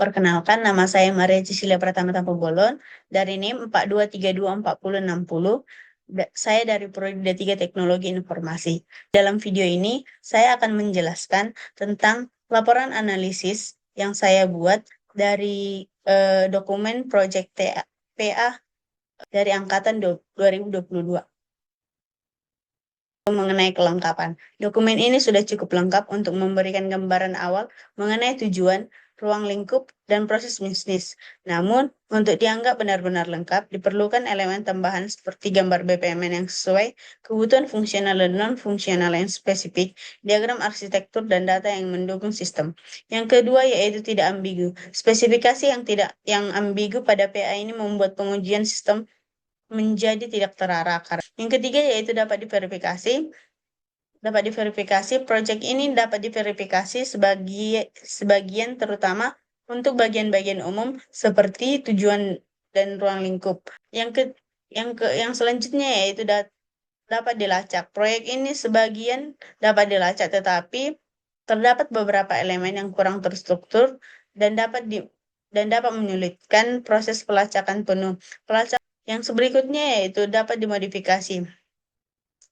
Perkenalkan, nama saya Maria Cecilia Pratama Tampobolon dari NIM 42324060. Saya dari Prodi D3 Teknologi Informasi. Dalam video ini, saya akan menjelaskan tentang laporan analisis yang saya buat dari dokumen Project PA dari Angkatan 2022. Mengenai kelengkapan. Dokumen ini sudah cukup lengkap untuk memberikan gambaran awal mengenai tujuan, ruang lingkup, dan proses bisnis. Namun, untuk dianggap benar-benar lengkap, diperlukan elemen tambahan seperti gambar BPMN yang sesuai, kebutuhan fungsional dan non-fungsional yang spesifik, diagram arsitektur, dan data yang mendukung sistem. Yang kedua yaitu tidak ambigu. Spesifikasi yang ambigu pada PA ini membuat pengujian sistem menjadi tidak terarah. Yang ketiga yaitu dapat diverifikasi. Proyek ini dapat diverifikasi sebagian terutama untuk bagian-bagian umum seperti tujuan dan ruang lingkup. Yang selanjutnya yaitu dapat dilacak. Proyek ini sebagian dapat dilacak, tetapi terdapat beberapa elemen yang kurang terstruktur dan dapat menyulitkan proses pelacakan penuh. Yang berikutnya yaitu dapat dimodifikasi.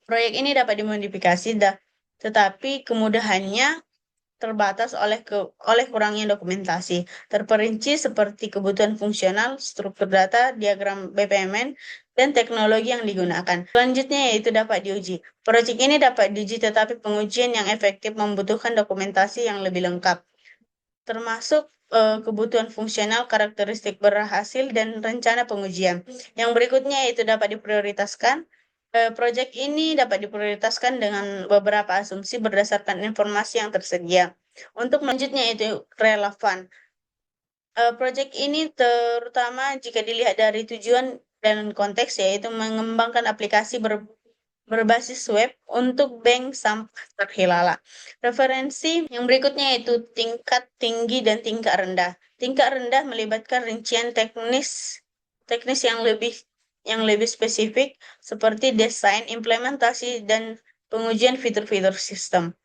Proyek ini dapat dimodifikasi, tetapi kemudahannya terbatas oleh kurangnya dokumentasi. Terperinci seperti kebutuhan fungsional, struktur data, diagram BPMN, dan teknologi yang digunakan. Selanjutnya yaitu dapat diuji. Proyek ini dapat diuji, tetapi pengujian yang efektif membutuhkan dokumentasi yang lebih lengkap, termasuk kebutuhan fungsional, karakteristik berhasil, dan rencana pengujian. Yang berikutnya itu dapat diprioritaskan. Proyek ini dapat diprioritaskan dengan beberapa asumsi berdasarkan informasi yang tersedia. Untuk selanjutnya itu relevan. Proyek ini terutama jika dilihat dari tujuan dan konteks, yaitu mengembangkan aplikasi berbasis web untuk bank sampah terkelola. Referensi yang berikutnya yaitu tingkat tinggi dan tingkat rendah. Tingkat rendah melibatkan rincian teknis yang lebih spesifik seperti desain, implementasi, dan pengujian fitur-fitur sistem.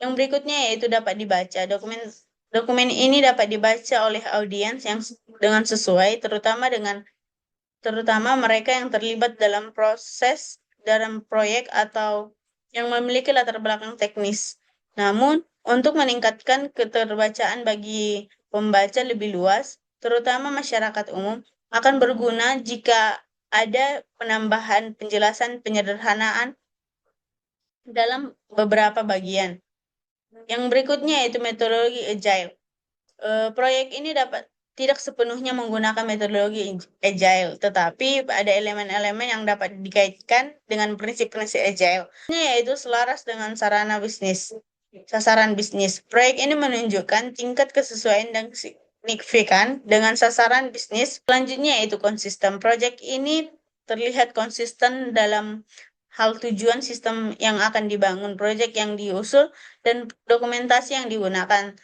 Yang berikutnya yaitu dapat dibaca. Dokumen ini dapat dibaca oleh audiens yang dengan sesuai, terutama mereka yang terlibat dalam proyek atau yang memiliki latar belakang teknis. Namun, untuk meningkatkan keterbacaan bagi pembaca lebih luas, terutama masyarakat umum, akan berguna jika ada penambahan penjelasan penyederhanaan dalam beberapa bagian. Yang berikutnya yaitu metodologi agile. Proyek ini tidak sepenuhnya menggunakan metodologi agile, tetapi ada elemen-elemen yang dapat dikaitkan dengan prinsip-prinsip agile, yaitu selaras dengan sasaran bisnis. Proyek ini menunjukkan tingkat kesesuaian dan signifikan dengan sasaran bisnis. Selanjutnya yaitu konsisten. Proyek ini terlihat konsisten dalam hal tujuan sistem yang akan dibangun, proyek yang diusul, dan dokumentasi yang digunakan.